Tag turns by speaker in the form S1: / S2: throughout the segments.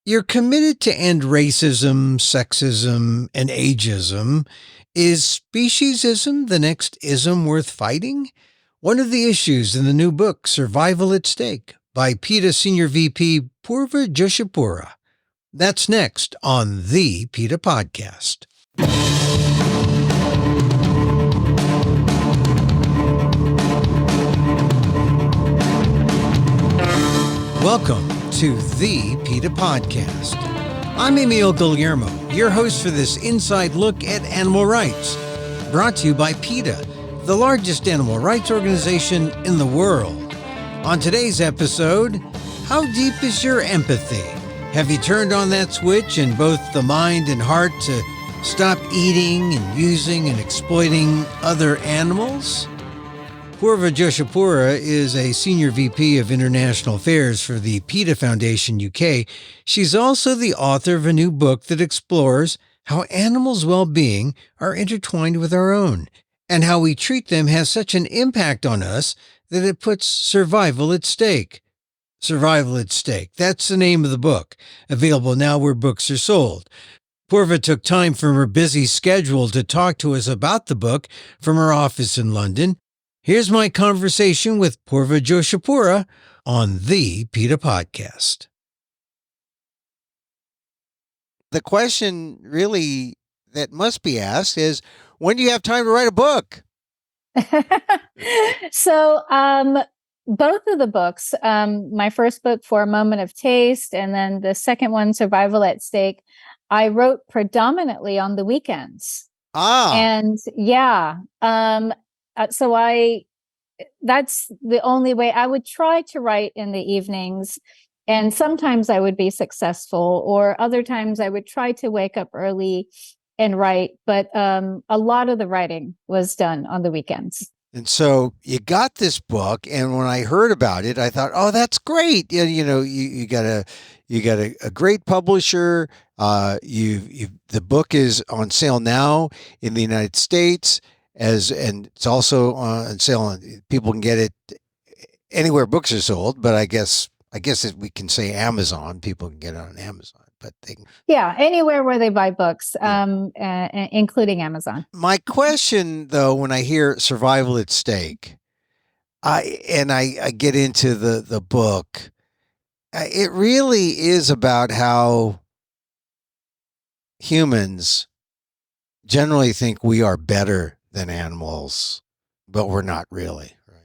S1: You're committed to end racism, sexism, and ageism. Is speciesism the next ism worth fighting? One of the issues in the new book, Survival at Stake, by PETA Senior VP Poorva Joshipura. That's next on the PETA Podcast. Welcome to the PETA Podcast. I'm Emil, Guillermo, your host for this inside look at animal rights, brought to you by PETA, the largest animal rights organization in the world. On today's episode, how deep is your empathy? Have you turned on that switch in both the mind and heart to stop eating and using and exploiting other animals? Poorva Joshipura is a Senior VP of International Affairs for the PETA Foundation UK. She's also the author of a new book that explores how animals' well-being are intertwined with our own, and how we treat them has such an impact on us that it puts survival at stake. Survival at Stake. That's the name of the book, available now where books are sold. Poorva took time from her busy schedule to talk to us about the book from her office in London. Here's my conversation with Poorva Joshipura on the PETA Podcast. The question really that must be asked is, when do you have time to write a book?
S2: So, both of the books, my first book, For a Moment of Taste, and then the second one, Survival at Stake, I wrote predominantly on the weekends. And yeah, so that's the only way. I would try to write in the evenings, and sometimes I would be successful, or other times I would try to wake up early and write, but a lot of the writing was done on the weekends.
S1: And so you got this book, and when I heard about it, I thought, "Oh, that's great! You got a great publisher. The book is on sale now in the United States, and it's also on sale. People can get it anywhere books are sold, but I guess we can say Amazon. People can get it on Amazon."
S2: Anywhere where they buy books, including Amazon.
S1: My question, though, when I hear survival at stake, I get into the book, it really is about how humans generally think we are better than animals, but we're not really, right?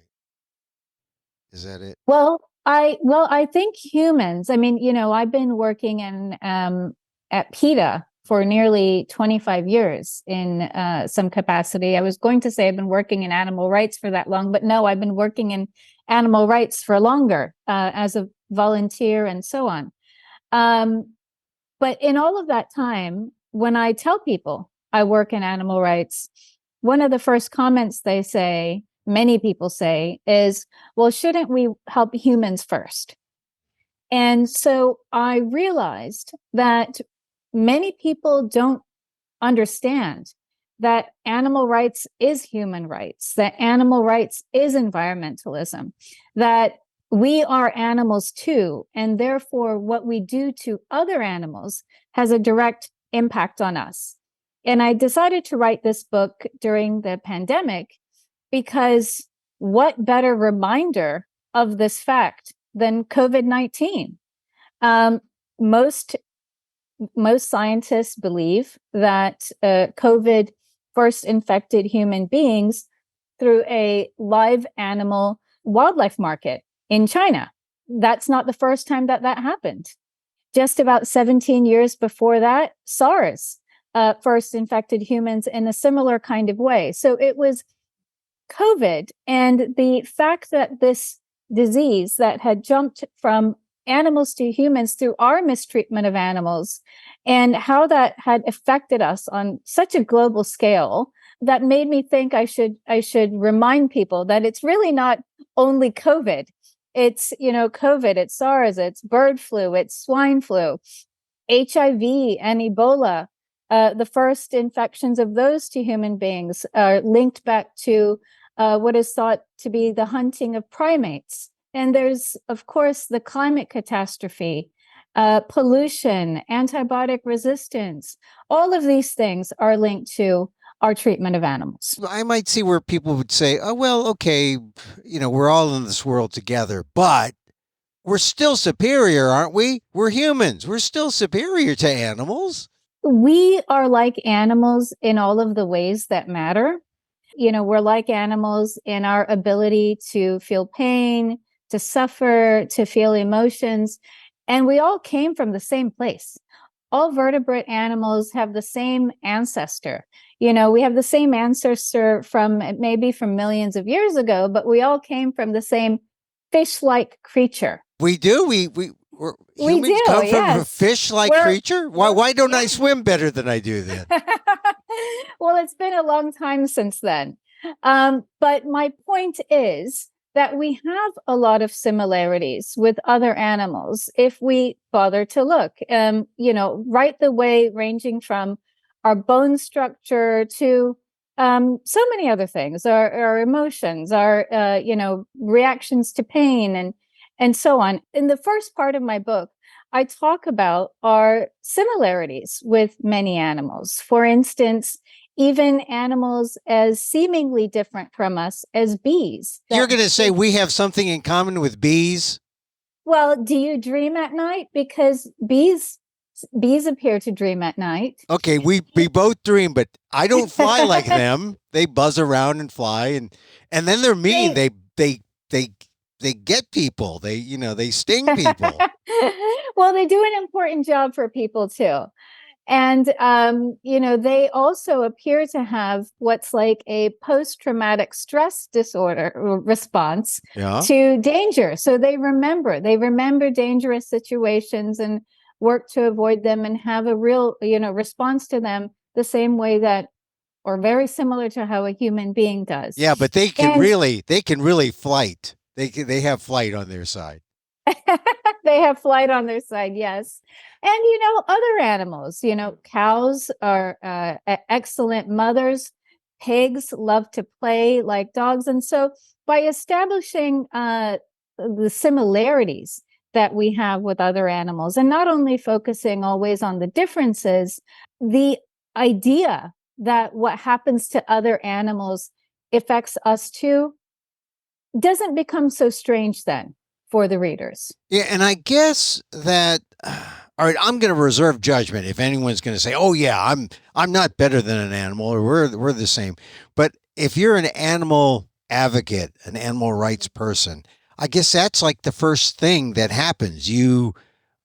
S1: Is that it?
S2: Well, I think humans, I've been working at PETA for nearly 25 years in some capacity. I was going to say I've been working in animal rights for that long, but no, I've been working in animal rights for longer as a volunteer and so on. But in all of that time, when I tell people I work in animal rights, one of the first comments many people say is, well, shouldn't we help humans first? And so I realized that many people don't understand that animal rights is human rights, that animal rights is environmentalism, that we are animals too, and therefore what we do to other animals has a direct impact on us. And I decided to write this book during the pandemic because what better reminder of this fact than COVID-19? Most scientists believe that COVID first infected human beings through a live animal wildlife market in China. That's not the first time that happened. Just about 17 years before that, SARS first infected humans in a similar kind of way. So it was COVID and the fact that this disease that had jumped from animals to humans through our mistreatment of animals, and how that had affected us on such a global scale, that made me think I should remind people that it's really not only COVID. It's, COVID, it's SARS, it's bird flu, it's swine flu, HIV and Ebola. The first infections of those to human beings are linked back to what is thought to be the hunting of primates. And there's, of course, the climate catastrophe pollution, antibiotic resistance. All of these things are linked to our treatment of animals.
S1: I might see where people would say, oh, well, okay, we're all in this world together, but we're still superior, aren't we? We're humans. We're still superior to animals.
S2: We are like animals in all of the ways that matter. We're like animals in our ability to feel pain, to suffer, to feel emotions. And we all came from the same place. All vertebrate animals have the same ancestor. We have the same ancestor from millions of years ago, but we all came from the same fish-like creature.
S1: We do. Humans come from a fish-like creature? Why don't I swim better than I do then?
S2: Well, it's been a long time since then. But my point is that we have a lot of similarities with other animals if we bother to look, right the way ranging from our bone structure to so many other things, our emotions, our, reactions to pain and so on. In the first part of my book, I talk about our similarities with many animals. For instance, even animals as seemingly different from us as bees.
S1: You're going to say we have something in common with bees?
S2: Well, do you dream at night? Because bees appear to dream at night.
S1: Okay, we both dream, but I don't fly like them. They buzz around and fly, and then they're mean. They get people. They sting people.
S2: Well, they do an important job for people too. And, they also appear to have what's like a post-traumatic stress disorder response to danger. So they remember dangerous situations and work to avoid them and have a real, response to them the same way that, or very similar to how a human being does.
S1: Yeah, but they can really flight. They have flight on their side.
S2: They have flight on their side, yes. And, other animals, cows are excellent mothers. Pigs love to play like dogs. And so by establishing the similarities that we have with other animals, and not only focusing always on the differences, the idea that what happens to other animals affects us too doesn't become so strange then for the readers.
S1: Yeah, and I guess that all right, I'm going to reserve judgment if anyone's going to say, "Oh yeah, I'm not better than an animal, or we're the same." But if you're an animal advocate, an animal rights person, I guess that's like the first thing that happens. You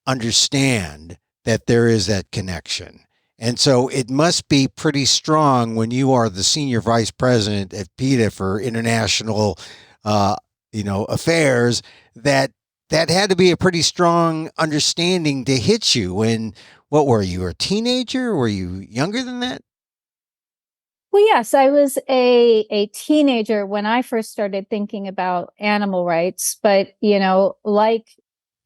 S1: understand that there is that connection. And so it must be pretty strong when you are the senior vice president at PETA for international affairs, that had to be a pretty strong understanding to hit you. When, what were you, a teenager? Or were you younger than that?
S2: Well, yes, I was a teenager when I first started thinking about animal rights. But, like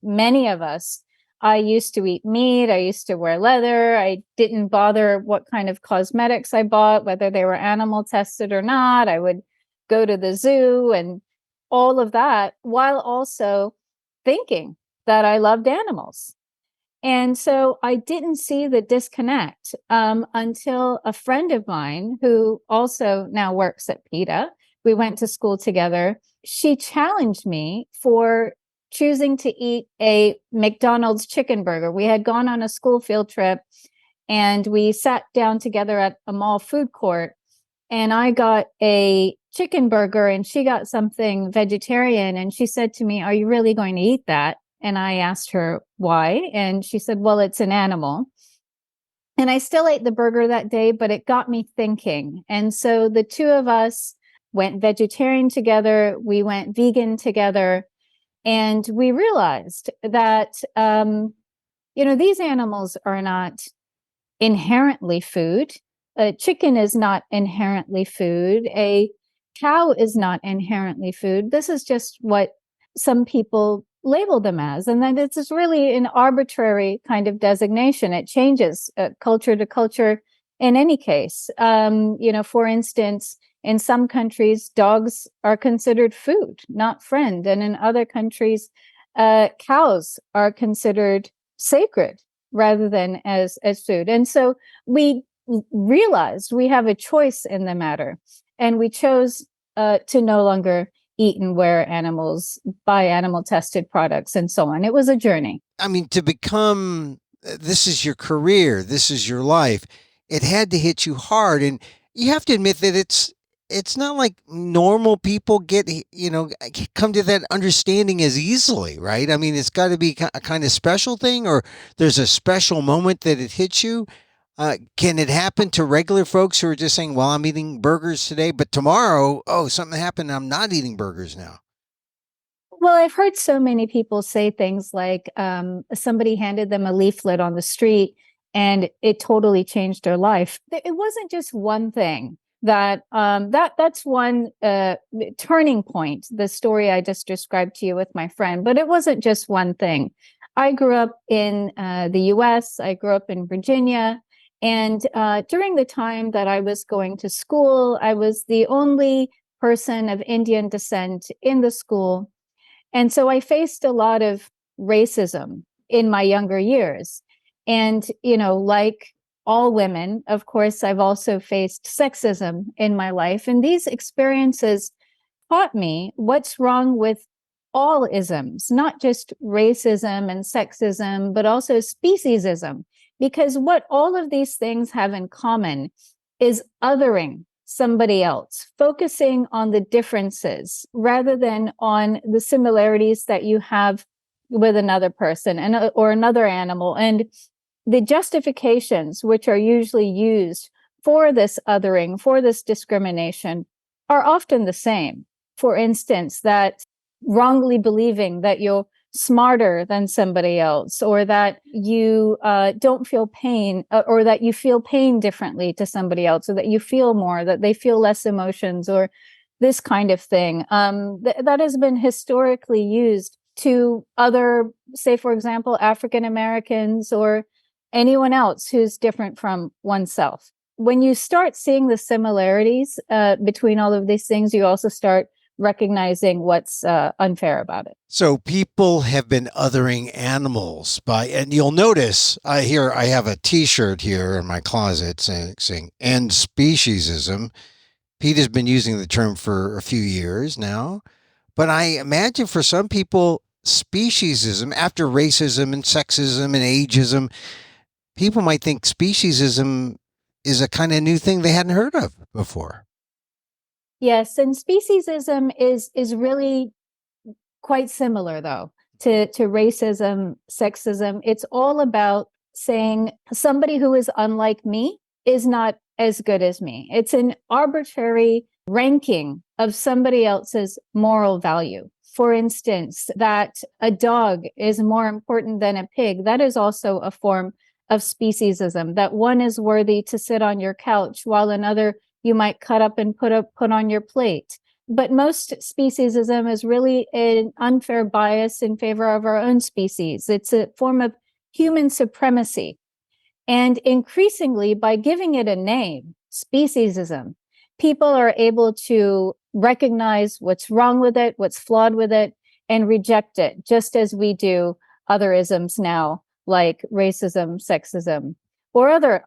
S2: many of us, I used to eat meat. I used to wear leather. I didn't bother what kind of cosmetics I bought, whether they were animal tested or not. I would go to the zoo and all of that, while also thinking that I loved animals. And so I didn't see the disconnect until a friend of mine, who also now works at PETA, we went to school together. She challenged me for choosing to eat a McDonald's chicken burger. We had gone on a school field trip and we sat down together at a mall food court, and I got a chicken burger and she got something vegetarian. And she said to me, "Are you really going to eat that?" And I asked her why. And she said, "Well, it's an animal." And I still ate the burger that day, but it got me thinking. And so the two of us went vegetarian together. We went vegan together. And we realized that, these animals are not inherently food. A chicken is not inherently food. A cow is not inherently food. This is just what some people label them as. And then it's really an arbitrary kind of designation. It changes culture to culture in any case. For instance, in some countries, dogs are considered food, not friend. And in other countries, cows are considered sacred rather than as food. And so we realized we have a choice in the matter, and we chose to no longer eat and wear animals, buy animal tested products, and so on. It was a journey.
S1: I mean, to become this is your career, this is your life, it had to hit you hard. And you have to admit that it's not like normal people get, come to that understanding as easily, right? I mean, it's got to be a kind of special thing, or there's a special moment that it hits you. Can it happen to regular folks who are just saying, well, I'm eating burgers today, but tomorrow, oh, something happened, I'm not eating burgers now?
S2: Well, I've heard so many people say things like somebody handed them a leaflet on the street and it totally changed their life. It wasn't just one thing that's one turning point, the story I just described to you with my friend, but it wasn't just one thing. I grew up in the US, I grew up in Virginia. And during the time that I was going to school, I was the only person of Indian descent in the school. And so I faced a lot of racism in my younger years. And, like all women, of course, I've also faced sexism in my life. And these experiences taught me what's wrong with all isms, not just racism and sexism, but also speciesism. Because what all of these things have in common is othering somebody else, focusing on the differences rather than on the similarities that you have with another person or another animal. And the justifications which are usually used for this othering, for this discrimination, are often the same. For instance, that wrongly believing that you're smarter than somebody else, or that you don't feel pain, or that you feel pain differently to somebody else, or that you feel more, that they feel less emotions, or this kind of thing. That has been historically used to other, say, for example, African Americans or anyone else who's different from oneself. When you start seeing the similarities between all of these things, you also start recognizing what's unfair about it.
S1: So people have been othering animals and you'll notice I have a T-shirt here in my closet saying "End Speciesism." PETA's been using the term for a few years now, but I imagine for some people, speciesism, after racism and sexism and ageism, people might think speciesism is a kind of new thing they hadn't heard of before.
S2: Yes, and speciesism is really quite similar, though, to racism, sexism. It's all about saying somebody who is unlike me is not as good as me. It's an arbitrary ranking of somebody else's moral value. For instance, that a dog is more important than a pig. That is also a form of speciesism, that one is worthy to sit on your couch while another you might cut up and put on your plate. But most speciesism is really an unfair bias in favor of our own species. It's a form of human supremacy. And increasingly, by giving it a name, speciesism, people are able to recognize what's wrong with it, what's flawed with it, and reject it, just as we do other isms now, like racism, sexism, or other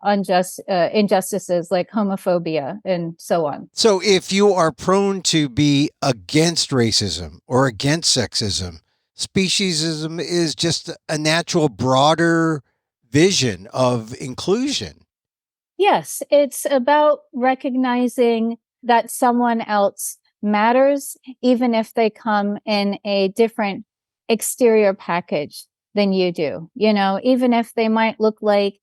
S2: injustices like homophobia and so on.
S1: So if you are prone to be against racism or against sexism, speciesism is just a natural, broader vision of inclusion.
S2: Yes, it's about recognizing that someone else matters, even if they come in a different exterior package than you do. Even if they might look like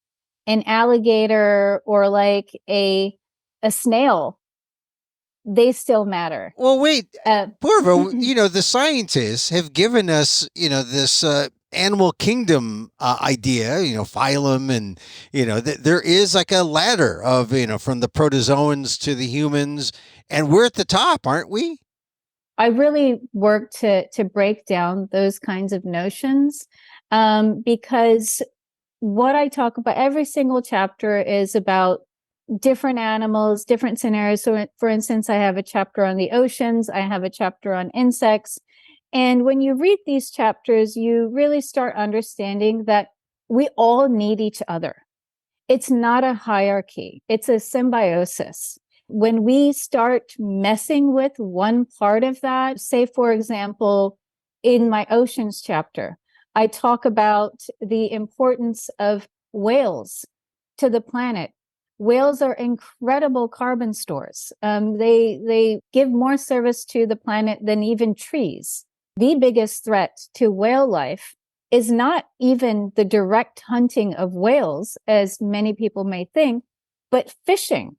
S2: an alligator or like a snail, they still matter.
S1: Well, wait, Poorva, the scientists have given us, this animal kingdom idea, phylum, and, there is like a ladder of, from the protozoans to the humans, and we're at the top, aren't we?
S2: I really work to break down those kinds of notions because what I talk about, every single chapter is about different animals, different scenarios. So, for instance, I have a chapter on the oceans, I have a chapter on insects. And when you read these chapters, you really start understanding that we all need each other. It's not a hierarchy. It's a symbiosis. When we start messing with one part of that, say, for example, in my oceans chapter, I talk about the importance of whales to the planet. Whales are incredible carbon stores. They give more service to the planet than even trees. The biggest threat to whale life is not even the direct hunting of whales, as many people may think, but fishing.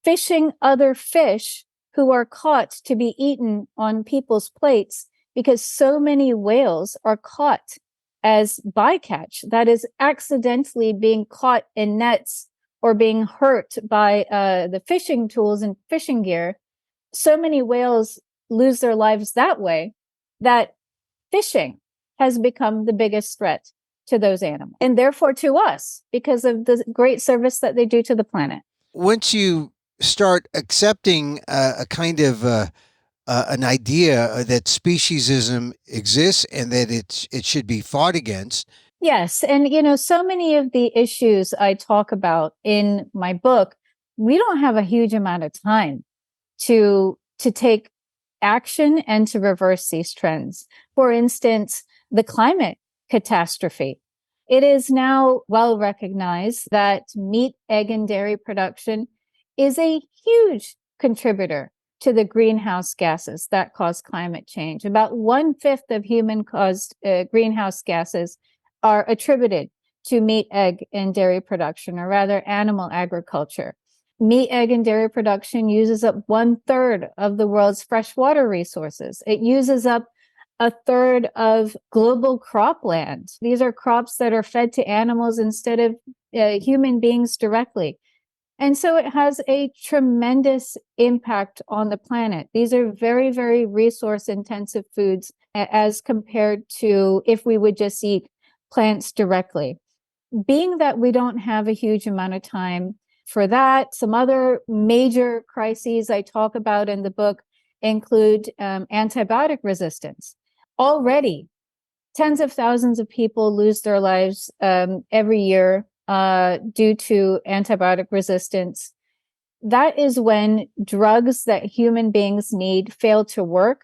S2: Fishing other fish who are caught to be eaten on people's plates, because so many whales are caught as bycatch, that is accidentally being caught in nets or being hurt by the fishing tools and fishing gear. So many whales lose their lives that way that fishing has become the biggest threat to those animals, and therefore to us, because of the great service that they do to the planet.
S1: Once you start accepting a kind of an idea that speciesism exists and that it should be fought against.
S2: Yes. And, so many of the issues I talk about in my book, we don't have a huge amount of time to take action and to reverse these trends. For instance, the climate catastrophe. It is now well recognized that meat, egg, and dairy production is a huge contributor to the greenhouse gases that cause climate change. About 1/5 of human-caused greenhouse gases are attributed to meat, egg, and dairy production, or rather animal agriculture. Meat, egg, and dairy production uses up 1/3 of the world's freshwater resources. It uses up 1/3 of global cropland. These are crops that are fed to animals instead of human beings directly. And so it has a tremendous impact on the planet. These are very, very resource intensive foods as compared to if we would just eat plants directly. Being that we don't have a huge amount of time for that, some other major crises I talk about in the book include antibiotic resistance. Already, tens of thousands of people lose their lives every year due to antibiotic resistance. That is when drugs that human beings need fail to work.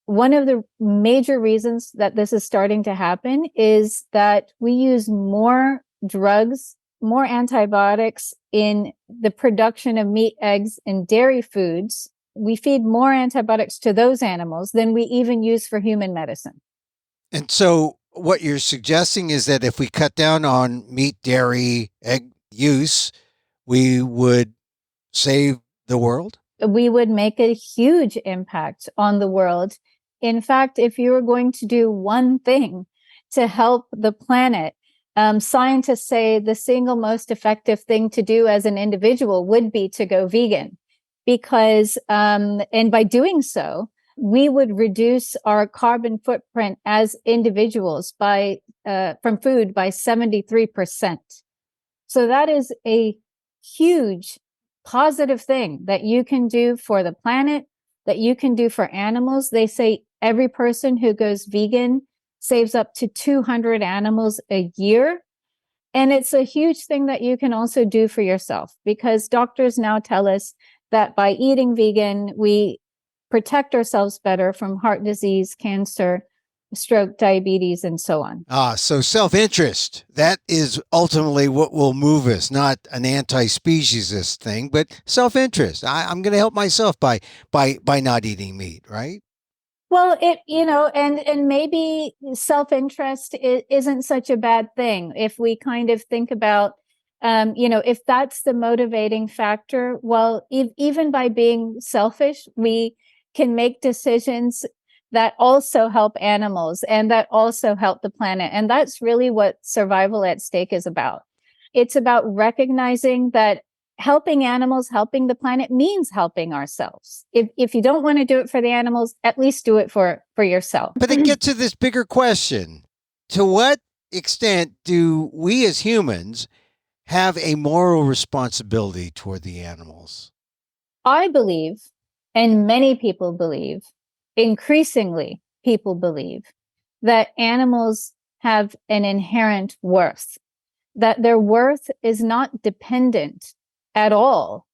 S2: One of the major reasons that this is starting to happen is that we use more drugs, more antibiotics in the production of meat, eggs, and dairy foods. We feed more antibiotics to those animals than we even use for human medicine.
S1: And so what you're suggesting is that if we cut down on meat, dairy, egg use, we would save the world?
S2: We would make a huge impact on the world. In fact, if you were going to do one thing to help the planet, scientists say the single most effective thing to do as an individual would be to go vegan, because, and by doing so, we would reduce our carbon footprint as individuals from food by 73%. So that is a huge positive thing that you can do for the planet, that you can do for animals. They say every person who goes vegan saves up to 200 animals a year. And it's a huge thing that you can also do for yourself, because doctors now tell us that by eating vegan, we protect ourselves better from heart disease, cancer, stroke, diabetes, and so on.
S1: So self-interest, that is ultimately what will move us, not an anti-speciesist thing, but self-interest. I'm going to help myself by not eating meat, right?
S2: Well, and maybe self-interest isn't such a bad thing if we kind of think about, if that's the motivating factor. Well, even by being selfish, we can make decisions that also help animals and that also help the planet. And that's really what Survival at Stake is about. It's about recognizing that helping animals, helping the planet means helping ourselves. If you don't want to do it for the animals, at least do it for yourself.
S1: But it gets to this bigger question. To what extent do we as humans have a moral responsibility toward the animals?
S2: I believe, and many people believe, increasingly people believe, that animals have an inherent worth, that their worth is not dependent at all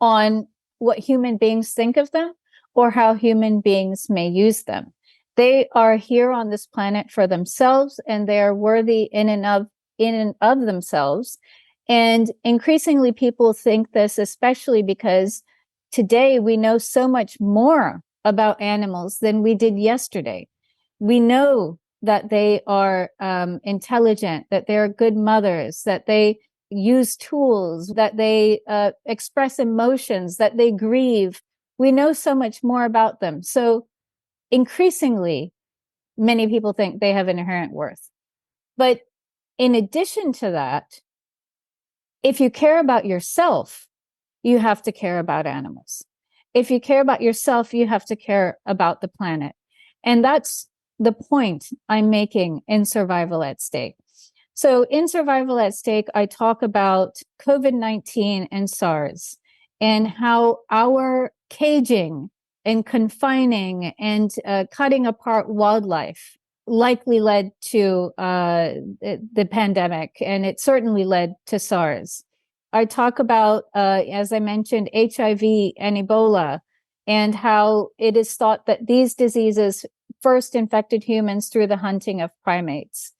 S2: on what human beings think of them or how human beings may use them. They are here on this planet for themselves, and they are worthy in and of themselves. And increasingly people think this, especially because today we know so much more about animals than we did yesterday. We know that they are intelligent, that they're good mothers, that they use tools, that they express emotions, that they grieve. We know so much more about them. So increasingly, many people think they have inherent worth. But in addition to that, if you care about yourself, you have to care about animals. If you care about yourself, you have to care about the planet. And that's the point I'm making in Survival at Stake. So in Survival at Stake, I talk about COVID-19 and SARS and how our caging and confining and cutting apart wildlife likely led to the pandemic, and it certainly led to SARS. I talk about, as I mentioned, HIV and Ebola, and how it is thought that these diseases first infected humans through the hunting of primates.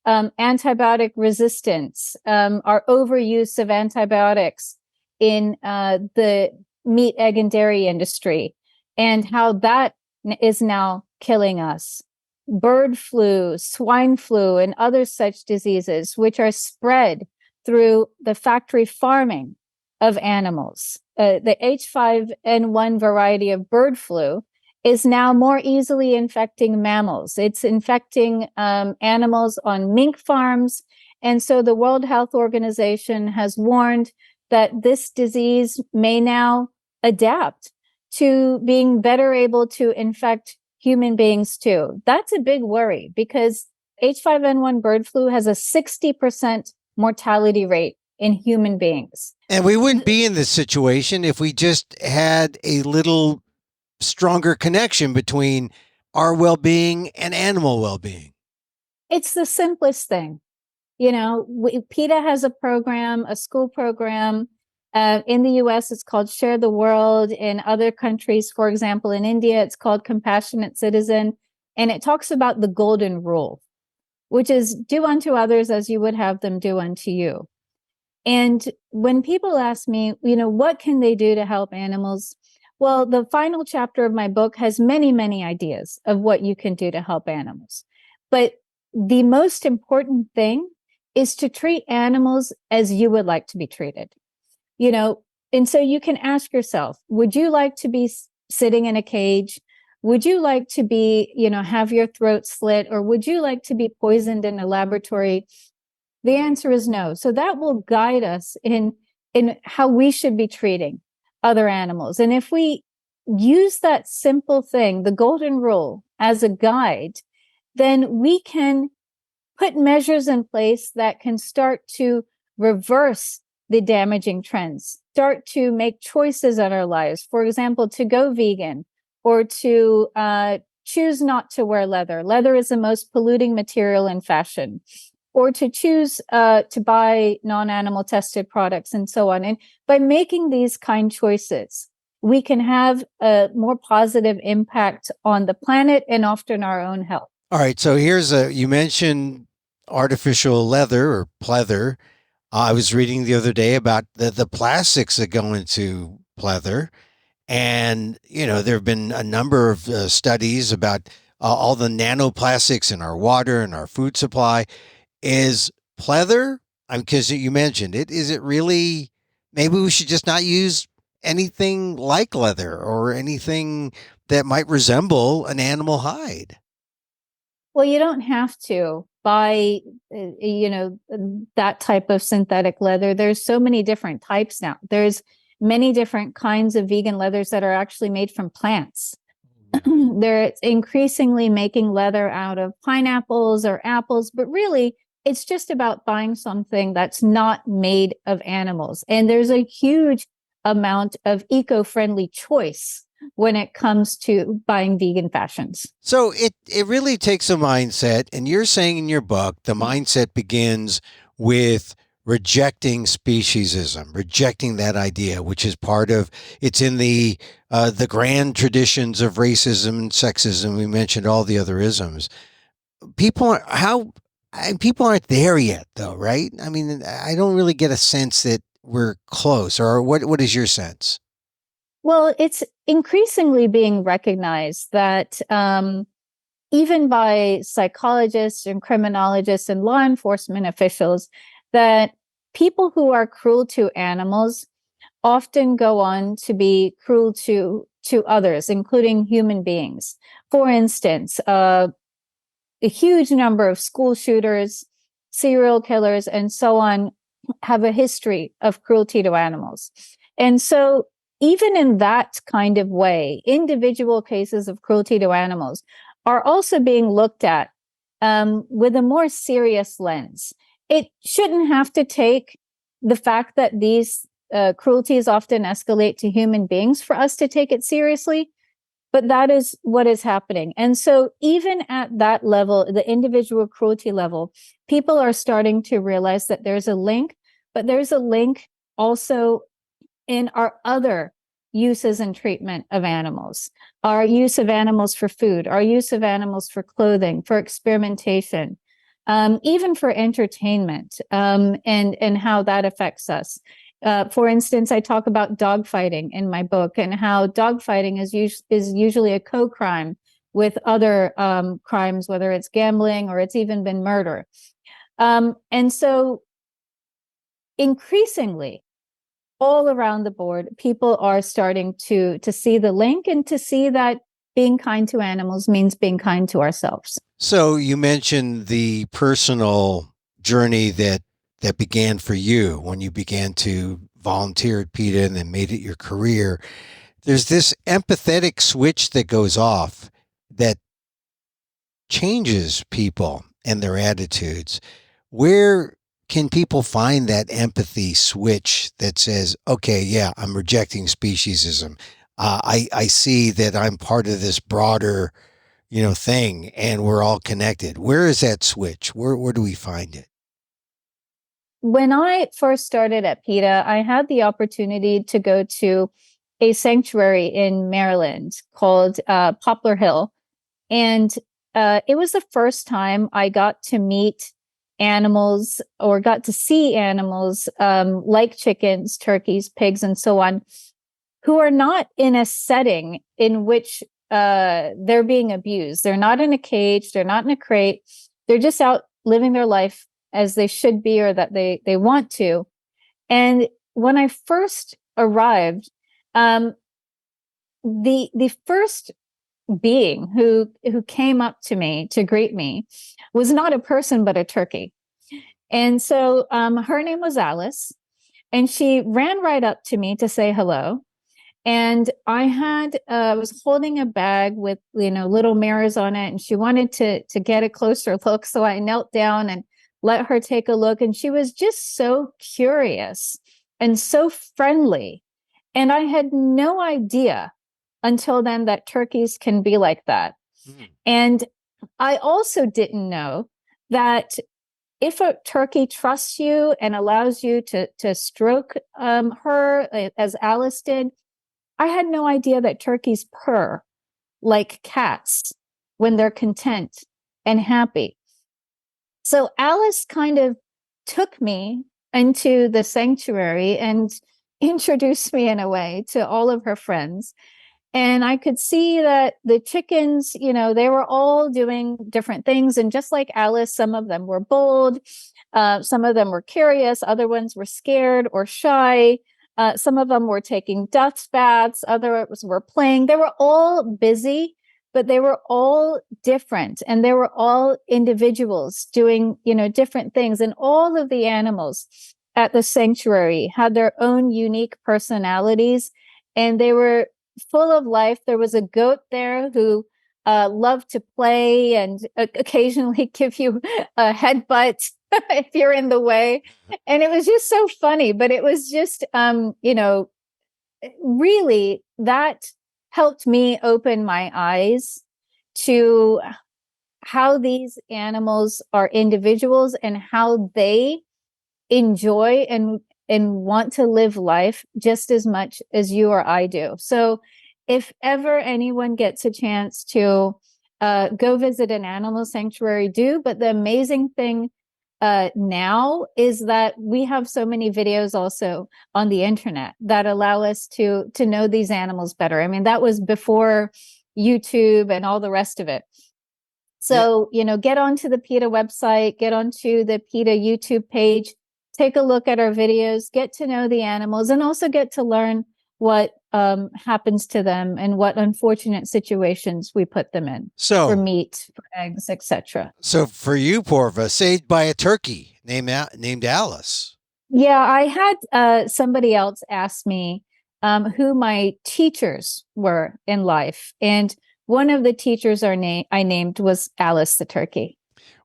S2: Antibiotic resistance, our overuse of antibiotics in the meat, egg, and dairy industry, and how that is now killing us. Bird flu, swine flu, and other such diseases, which are spread through the factory farming of animals. The H5N1 variety of bird flu is now more easily infecting mammals. It's infecting animals on mink farms. And so the World Health Organization has warned that this disease may now adapt to being better able to infect human beings too. That's a big worry because H5N1 bird flu has a 60% mortality rate in human beings.
S1: And we wouldn't be in this situation if we just had a little stronger connection between our well-being and animal well-being.
S2: It's the simplest thing. You know, PETA has a program, a school program. In the US, it's called Share the World. In other countries, for example, in India, it's called Compassionate Citizen. And it talks about the golden rule, which is do unto others as you would have them do unto you. And when people ask me, you know, what can they do to help animals? Well, the final chapter of my book has many, many ideas of what you can do to help animals. But the most important thing is to treat animals as you would like to be treated. You know, and so you can ask yourself, would you like to be sitting in a cage? Would you like to be, you know, have your throat slit? Or would you like to be poisoned in a laboratory? The answer is no. So that will guide us in how we should be treating other animals. And if we use that simple thing, the golden rule, as a guide, then we can put measures in place that can start to reverse the damaging trends, start to make choices in our lives. For example, to go vegan or to choose not to wear leather. Leather is the most polluting material in fashion. Or to choose to buy non-animal tested products and so on. And by making these kind choices, we can have a more positive impact on the planet and often our own health.
S1: All right. So you mentioned artificial leather or pleather. I was reading the other day about the plastics that go into pleather. And, you know, there have been a number of studies about all the nanoplastics in our water and our food supply. Is pleather, because you mentioned it, is it really, maybe we should just not use anything like leather or anything that might resemble an animal hide?
S2: Well, you don't have to buy, you know, that type of synthetic leather. There's so many different types now. There's many different kinds of vegan leathers that are actually made from plants. They're increasingly making leather out of pineapples or apples, but really it's just about buying something that's not made of animals. And there's a huge amount of eco-friendly choice when it comes to buying vegan fashions.
S1: So it really takes a mindset. And you're saying in your book, the mindset begins with rejecting speciesism, rejecting that idea, which is part of, it's in the grand traditions of racism and sexism. We mentioned all the other isms. People aren't there yet, though, right? I mean, I don't really get a sense that we're close. Or what is your sense?
S2: Well, it's increasingly being recognized that even by psychologists and criminologists and law enforcement officials, that people who are cruel to animals often go on to be cruel to others, including human beings. For instance, a huge number of school shooters, serial killers, and so on have a history of cruelty to animals. And so, even in that kind of way, individual cases of cruelty to animals are also being looked at with a more serious lens. It shouldn't have to take the fact that these cruelties often escalate to human beings for us to take it seriously. But that is what is happening. And so even at that level, the individual cruelty level, people are starting to realize that there's a link, but there's a link also in our other uses and treatment of animals, our use of animals for food, our use of animals for clothing, for experimentation, even for entertainment, and how that affects us. For instance, I talk about dogfighting in my book and how dogfighting is usually a co-crime with other crimes, whether it's gambling or it's even been murder. And so increasingly, all around the board, people are starting to see the link and to see that being kind to animals means being kind to ourselves.
S1: So you mentioned the personal journey that began for you when you began to volunteer at PETA and then made it your career. There's this empathetic switch that goes off that changes people and their attitudes. Where can people find that empathy switch that says, okay, yeah, I'm rejecting speciesism. I see that I'm part of this broader, thing, and we're all connected. Where is that switch? Where do we find it?
S2: When I first started at PETA, I had the opportunity to go to a sanctuary in Maryland called Poplar Hill. And it was the first time I got to meet animals or got to see animals like chickens, turkeys, pigs, and so on, who are not in a setting in which they're being abused. They're not in a cage. They're not in a crate. They're just out living their life as they should be or that they want to. And when I first arrived, the first being who came up to me to greet me was not a person but a turkey. And so her name was Alice, and she ran right up to me to say hello. And I was holding a bag with little mirrors on it, and she wanted to get a closer look, so I knelt down and let her take a look. And she was just so curious and so friendly, and I had no idea until then that turkeys can be like that. And I also didn't know that if a turkey trusts you and allows you to stroke her, as Alice did, I had no idea that turkeys purr like cats when they're content and happy. So Alice kind of took me into the sanctuary and introduced me in a way to all of her friends. And I could see that the chickens, they were all doing different things. And just like Alice, some of them were bold, some of them were curious, other ones were scared or shy. Some of them were taking dust baths, others were playing. They were all busy, but they were all different. And they were all individuals doing, different things. And all of the animals at the sanctuary had their own unique personalities, and they were full of life. There was a goat there who loved to play and occasionally give you a headbutt if you're in the way. And it was just so funny, but it was just, really that helped me open my eyes to how these animals are individuals and how they enjoy and want to live life just as much as you or I do. So if ever anyone gets a chance to go visit an animal sanctuary, do. But the amazing thing now is that we have so many videos also on the internet that allow us to know these animals better. I mean, that was before YouTube and all the rest of it. So, get onto the PETA website, get onto the PETA YouTube page, take a look at our videos, get to know the animals, and also get to learn what happens to them and what unfortunate situations we put them in for meat, for eggs, etc.
S1: So for you, Poorva, saved by a turkey named Alice.
S2: Yeah, I had somebody else ask me who my teachers were in life, and one of the teachers I named was Alice the turkey.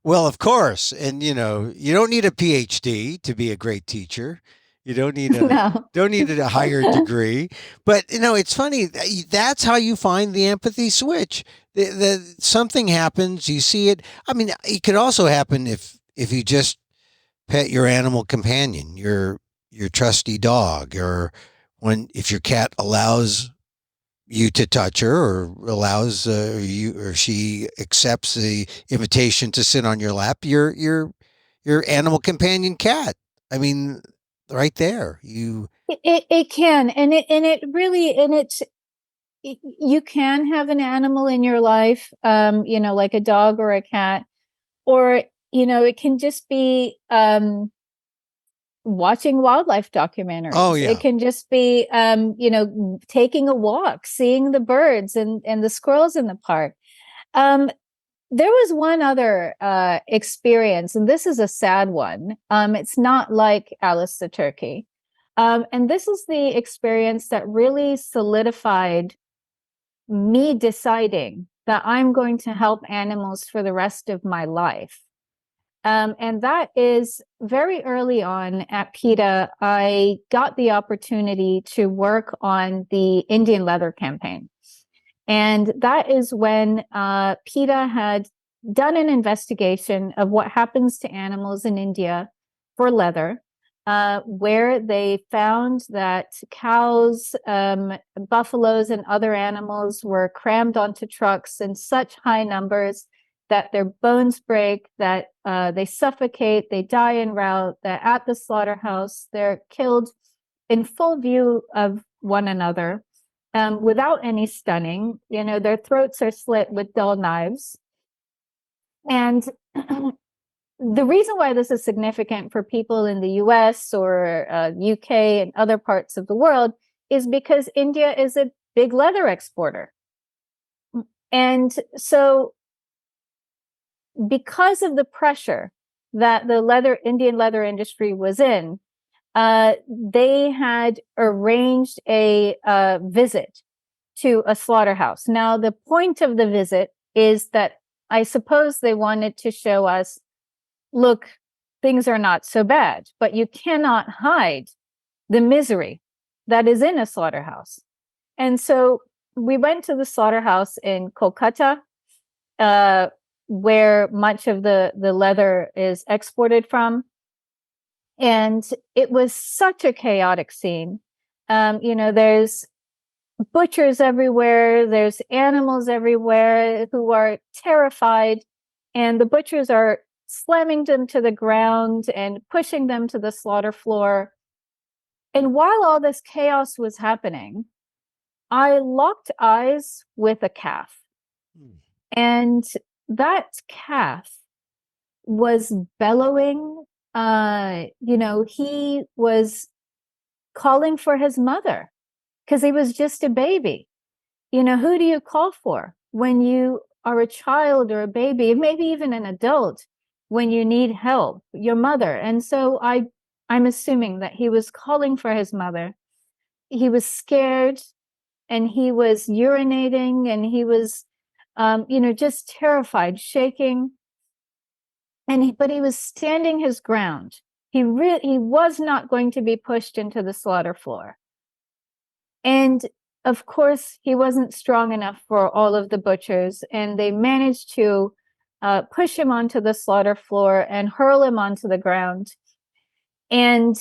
S1: Well, of course. And, you don't need a PhD to be a great teacher. You don't need a higher degree. But, it's funny. That's how you find the empathy switch. Something happens, you see it. I mean, it could also happen if you just pet your animal companion, your trusty dog, or if your cat allows you to touch her, or allows you or she accepts the invitation to sit on your lap, your animal companion cat. I mean, right there,
S2: it can, and it really, you can have an animal in your life, like a dog or a cat, or it can just be watching wildlife documentaries.
S1: Oh, yeah.
S2: It can just be taking a walk, seeing the birds and the squirrels in the park. There was one other experience, and this is a sad one. It's not like Alice the turkey. And this is the experience that really solidified me deciding that I'm going to help animals for the rest of my life. And that is very early on at PETA, I got the opportunity to work on the Indian leather campaign. And that is when PETA had done an investigation of what happens to animals in India for leather, where they found that cows, buffaloes, and other animals were crammed onto trucks in such high numbers that their bones break, that they suffocate, they die en route, that at the slaughterhouse, they're killed in full view of one another. Without any stunning, their throats are slit with dull knives. And the reason why this is significant for people in the US or UK and other parts of the world is because India is a big leather exporter. And so because of the pressure that the Indian leather industry was in, they had arranged a visit to a slaughterhouse. Now, the point of the visit is that I suppose they wanted to show us, look, things are not so bad, but you cannot hide the misery that is in a slaughterhouse. And so we went to the slaughterhouse in Kolkata, where much of the leather is exported from. And it was such a chaotic scene. There's butchers everywhere, there's animals everywhere who are terrified, and the butchers are slamming them to the ground and pushing them to the slaughter floor. And while all this chaos was happening, I locked eyes with a calf. And that calf was bellowing. He was calling for his mother because he was just a baby. Who do you call for when you are a child or a baby, maybe even an adult, when you need help? Your mother. And so I'm assuming that he was calling for his mother. He was scared, and he was urinating, and he was, just terrified, shaking. But he was standing his ground. He was not going to be pushed into the slaughter floor. And of course, he wasn't strong enough for all of the butchers, and they managed to push him onto the slaughter floor and hurl him onto the ground. And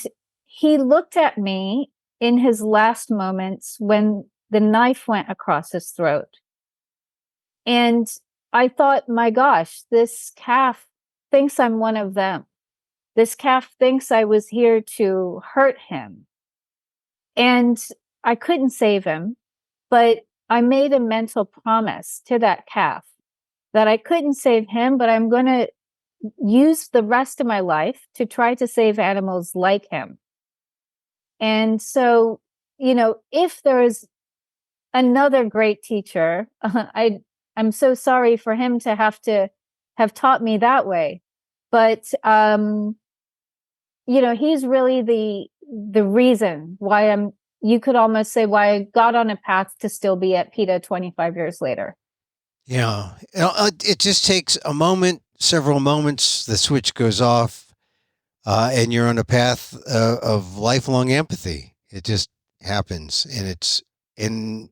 S2: he looked at me in his last moments when the knife went across his throat. And I thought, my gosh, this calf thinks I'm one of them. This calf thinks I was here to hurt him. And I couldn't save him, but I made a mental promise to that calf that I couldn't save him, but I'm going to use the rest of my life to try to save animals like him. And so, if there is another great teacher, I'm so sorry for him to have taught me that way. But, he's really the reason why you could almost say why I got on a path to still be at PETA 25 years later.
S1: Yeah. It just takes a moment, several moments, the switch goes off, and you're on a path of lifelong empathy. It just happens, and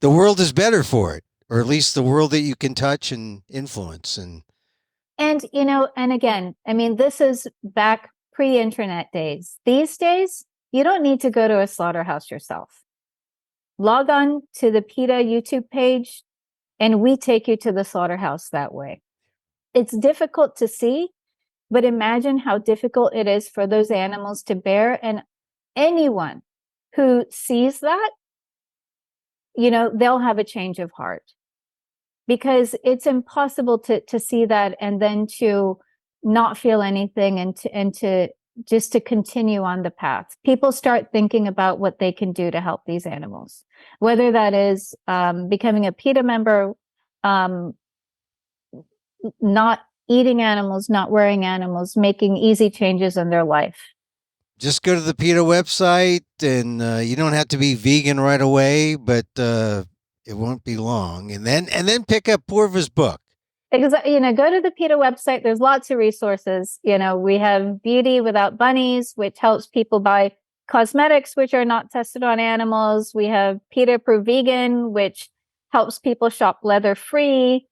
S1: the world is better for it, or at least the world that you can touch and influence. And
S2: again, I mean, this is back pre-internet days. These days, you don't need to go to a slaughterhouse yourself. Log on to the PETA YouTube page, and we take you to the slaughterhouse that way. It's difficult to see, but imagine how difficult it is for those animals to bear. And anyone who sees that, they'll have a change of heart, because it's impossible to see that and then to not feel anything and to just to continue on the path. People start thinking about what they can do to help these animals, whether that is becoming a PETA member, not eating animals, not wearing animals, making easy changes in their life.
S1: Just go to the PETA website, and you don't have to be vegan right away, but it won't be long. And then pick up Poorva's book.
S2: Exactly. Go to the PETA website. There's lots of resources. We have Beauty Without Bunnies, which helps people buy cosmetics which are not tested on animals. We have PETA Approved Vegan, which helps people shop leather free.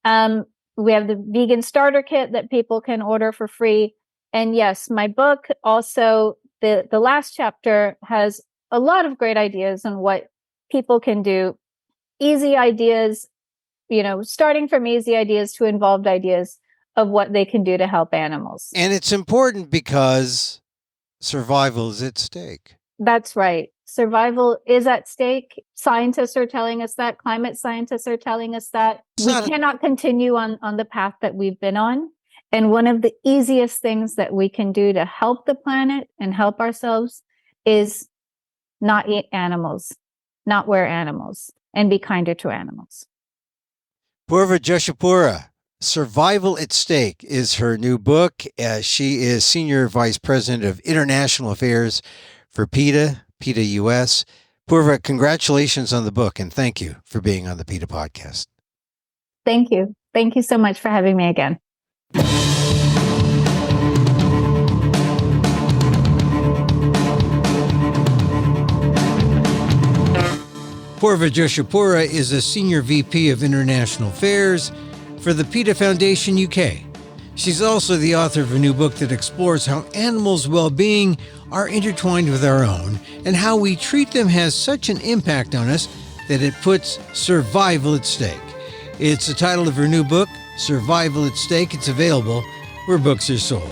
S2: We have the vegan starter kit that people can order for free. And yes, my book also, the last chapter has a lot of great ideas on what people can do. Easy ideas, starting from easy ideas to involved ideas of what they can do to help animals.
S1: And it's important because survival is at stake.
S2: That's right. Survival is at stake. Scientists are telling us that. Climate scientists are telling us that. We cannot continue on the path that we've been on. And one of the easiest things that we can do to help the planet and help ourselves is not eat animals, not wear animals, and be kinder to animals.
S1: Poorva Joshipura, Survival at Stake is her new book. She is Senior Vice President of International Affairs for PETA US. Poorva, congratulations on the book, and thank you for being on the PETA Podcast.
S2: Thank you. Thank you so much for having me again.
S1: Poorva Joshipura is a Senior VP of International Affairs for the PETA Foundation UK. She's also the author of a new book that explores how animals' well-being are intertwined with our own, and how we treat them has such an impact on us that it puts survival at stake. It's the title of her new book, Survival at Stake. It's available where books are sold.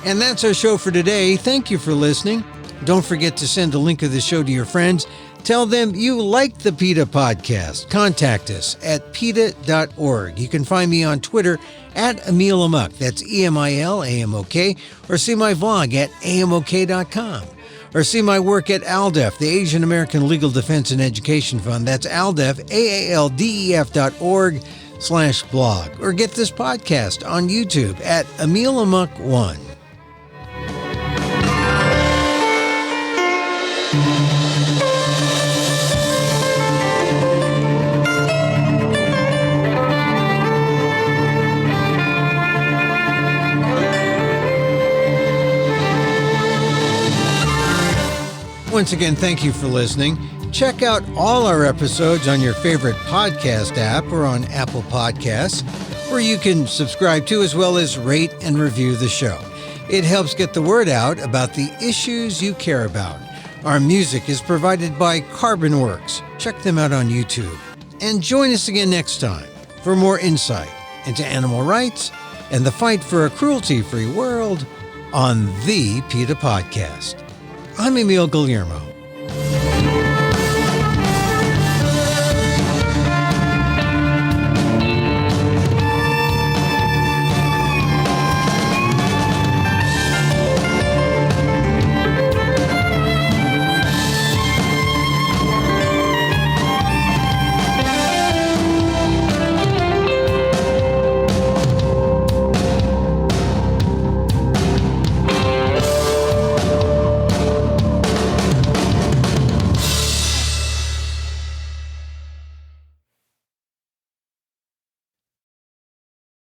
S1: And that's our show for today. Thank you for listening. Don't forget to send a link of the show to your friends. Tell them you liked the PETA Podcast. Contact us at PETA.org. You can find me on Twitter at Emil Amok. That's EMILAMOK. Or see my vlog at AMOK.com. Or see my work at ALDEF, the Asian American Legal Defense and Education Fund. That's ALDEF, AALDEF.org/blog. Or get this podcast on YouTube at Emil Amok 1. Once again, thank you for listening. Check out all our episodes on your favorite podcast app or on Apple Podcasts, where you can subscribe to as well as rate and review the show. It helps get the word out about the issues you care about. Our music is provided by Carbon Works. Check them out on YouTube. And join us again next time for more insight into animal rights and the fight for a cruelty-free world on the PETA Podcast. I'm Emil Guillermo.